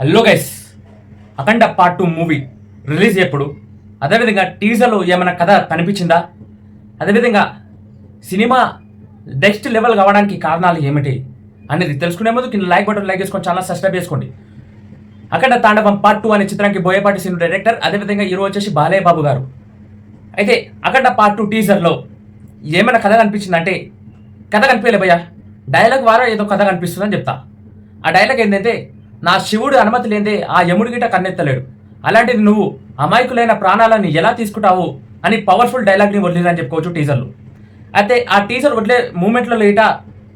Hello guys, అఖండ part 2 movie release ఎప్పుడు, అదేవిధంగా టీజర్లో ఏమైనా కథ కనిపించిందా, అదేవిధంగా సినిమా నెక్స్ట్ లెవెల్ కావడానికి కారణాలు ఏమిటి అనేది తెలుసుకునే ముందు కింద లైక్ బటన్ లైక్ చేసుకొని ఛానల్ సబ్స్క్రైబ్ చేసుకోండి. అఖండ తాండవం పార్ట్ 2 అనే చిత్రానికి బోయపాటి శ్రీను డైరెక్టర్, అదేవిధంగా హీరో వచ్చేసి బాలయ్య బాబు గారు. అయితే అఖండ పార్ట్ 2 టీజర్లో ఏమైనా కథ కనిపించిందంటే కథ కనిపించలే భయ్యా, డైలాగ్ ద్వారా ఏదో కథ కనిపిస్తుందని చెప్తా. ఆ డైలాగ్ ఏంటంటే, నా శివుడు అనుమతి లేదే ఆ యముడి గిట కన్నెత్తలేడు, అలాంటిది నువ్వు అమాయకులైన ప్రాణాలను ఎలా తీసుకుంటావు అని పవర్ఫుల్ డైలాగ్ని వదిలేదని చెప్పుకోవచ్చు టీజర్లు. అయితే ఆ టీజర్ వదిలే మూమెంట్లో ఇట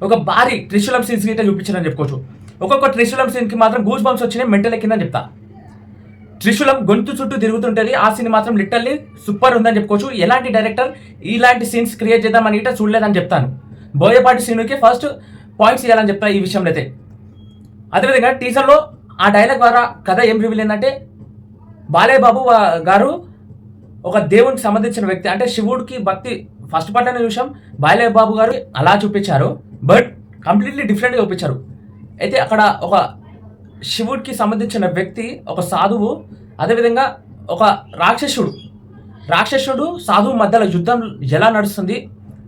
ఒక భారీ త్రిశూలం సీన్స్ గిట చూపించారని చెప్పుకోవచ్చు. ఒక్కొక్క త్రిశూలం సీన్కి మాత్రం గూస్ బంప్స్ వచ్చినాయి, మెంటల్ ఎక్కిందని చెప్తా. త్రిశూలం గొంతు చుట్టూ తిరుగుతుంటుంది, ఆ సీన్ మాత్రం లిటరల్లీ సూపర్ ఉందని చెప్పుకోవచ్చు. ఎలాంటి డైరెక్టర్ ఇలాంటి సీన్స్ క్రియేట్ చేద్దామని ఇట చూడలేదని చెప్తాను. బోయపాటి శ్రీనుకి ఫస్ట్ పాయింట్స్ ఇవ్వాలని చెప్తా ఈ విషయంలో అయితే. అదేవిధంగా టీజర్లో ఆ డైలాగ్ ద్వారా కథ ఏం రివీల్ ఏంటంటే, బాలయ్య బాబు గారు ఒక దేవునికి సంబంధించిన వ్యక్తి, అంటే శివుడికి భక్తి ఫస్ట్ పార్ట్ అనే విషయం బాలయ్య బాబు గారు అలా చూపించారు, బట్ కంప్లీట్లీ డిఫరెంట్గా చూపించారు. అయితే అక్కడ ఒక శివుడికి సంబంధించిన వ్యక్తి, ఒక సాధువు, అదేవిధంగా ఒక రాక్షసుడు సాధువు మధ్యలో యుద్ధం ఎలా నడుస్తుంది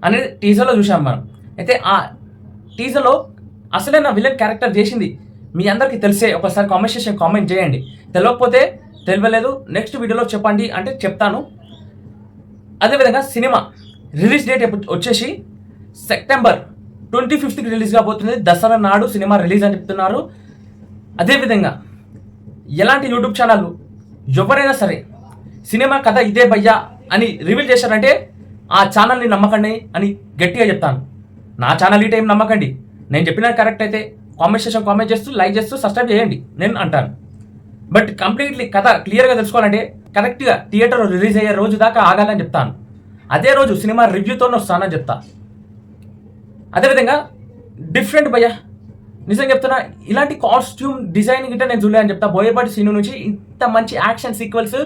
అనేది టీజర్లో చూసాం మనం. అయితే ఆ టీజర్లో అసలైన విలన్ క్యారెక్టర్ చేసింది మీ అందరికీ తెలిసే, ఒకసారి కామెంట్ సెక్షన్ కామెంట్ చేయండి. తెలియకపోతే తెలియలేదు, నెక్స్ట్ వీడియోలో చెప్పండి అంటే చెప్తాను. అదేవిధంగా సినిమా రిలీజ్ డేట్ వచ్చేసి సెప్టెంబర్ 25కి రిలీజ్ కాబోతుంది. దసరా నాడు సినిమా రిలీజ్ అని చెప్తున్నారు. అదేవిధంగా ఎలాంటి యూట్యూబ్ ఛానల్ ఎవరైనా సరే సినిమా కథ ఇదే భయ్యా అని రివీల్ చేశారంటే ఆ ఛానల్ని నమ్మకండి అని గట్టిగా చెప్తాను. నా ఛానల్ ఈ టైం నమ్మకండి, నేను చెప్పిన కరెక్ట్ అయితే కామెంట్ సెక్షన్ కామెంట్ చేస్తూ లైక్ చేస్తూ సబ్స్క్రైబ్ చేయండి నేను అంటాను. బట్ కంప్లీట్లీ కథ క్లియర్గా తెలుసుకోవాలంటే కరెక్ట్గా థియేటర్ రిలీజ్ అయ్యే రోజు దాకా ఆగాలని చెప్తాను. అదే రోజు సినిమా రివ్యూతోనే వస్తానని చెప్తా. అదేవిధంగా డిఫరెంట్ భయ్యా, నిజంగా చెప్తున్నా, ఇలాంటి కాస్ట్యూమ్ డిజైనింగ్ గిట్ట నేను చూడలేదని చెప్తా. బోయపాటి సీను నుంచి ఇంత మంచి యాక్షన్ సీక్వెల్స్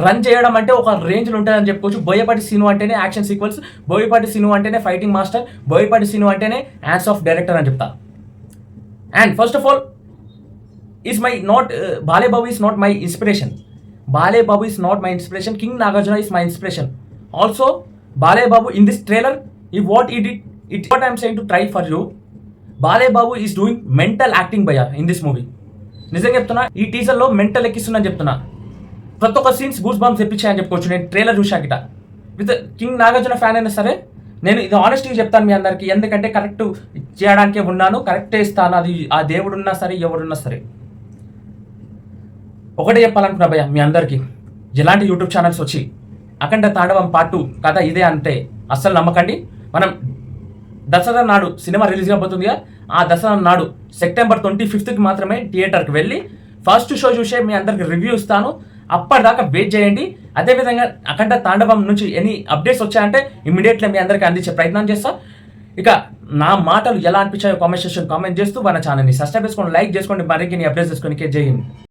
రన్ చేయడం అంటే ఒక రేంజ్లో ఉంటుందని చెప్పుకోవచ్చు. బోయపాటి సీను అంటేనే యాక్షన్ సీక్వెల్స్, బోయపాటి సీను అంటేనే ఫైటింగ్ మాస్టర్, బోయపాటి సీను అంటేనే హ్యాండ్స్ ఆఫ్ డైరెక్టర్ అని చెప్తా. And first of all is my not Balayya Babu is not my inspiration. Balayya Babu is not my inspiration. King Nagarjuna is my inspiration. Also Balayya Babu in this trailer what I'm saying to try for you. Balayya Babu is doing mental acting భయ్యా in this movie. నిజంగా చెప్తున్నా, ఈ టీజర్లో mental ఎక్కిస్తుందని చెప్తున్నా. ప్రతి ఒక్క scenes goose bumps తెప్పించాయని చెప్పుకోవచ్చు. నేను ట్రైలర్ చూశాకిట విత్ కింగ్ నాగార్జున ఫ్యాన్ అయినా సరే నేను ఇది ఆనెస్ట్గా చెప్తాను మీ అందరికీ, ఎందుకంటే కరెక్ట్ చేయడానికే ఉన్నాను, కరెక్టే ఇస్తాను. అది ఆ దేవుడున్నా సరే ఎవడున్నా సరే. ఒకటే చెప్పాలనుకున్నా భయ్య మీ అందరికీ, ఎలాంటి యూట్యూబ్ ఛానల్స్ వచ్చి అఖండ తాండవం పార్ట్ 2 కథ ఇదే అంటే అస్సలు నమ్మకండి. మనం దసరా నాడు సినిమా రిలీజ్ కాబోతుందిగా, ఆ దసరా నాడు సెప్టెంబర్ 25కి మాత్రమే థియేటర్కి వెళ్ళి ఫస్ట్ షో చూసే మీ అందరికి రివ్యూ ఇస్తాను. అప్పటిదాకా వెయిట్ చేయండి. అదేవిధంగా అఖండ తాండవం నుంచి ఎనీ అప్డేట్స్ వచ్చాయంటే ఇమీడియట్లీ మీ అందరికీ అందించే ప్రయత్నం చేస్తా. ఇక నా మాటలు ఎలా అనిపించాయో కామెంట్ సెక్షన్ కామెంట్ చేస్తూ మన ఛానల్ని సబ్స్క్రైబ్ చేసుకోండి, లైక్ చేసుకోండి, మరిన్ని అప్డేట్స్ చేసుకోండి. జై హింద్.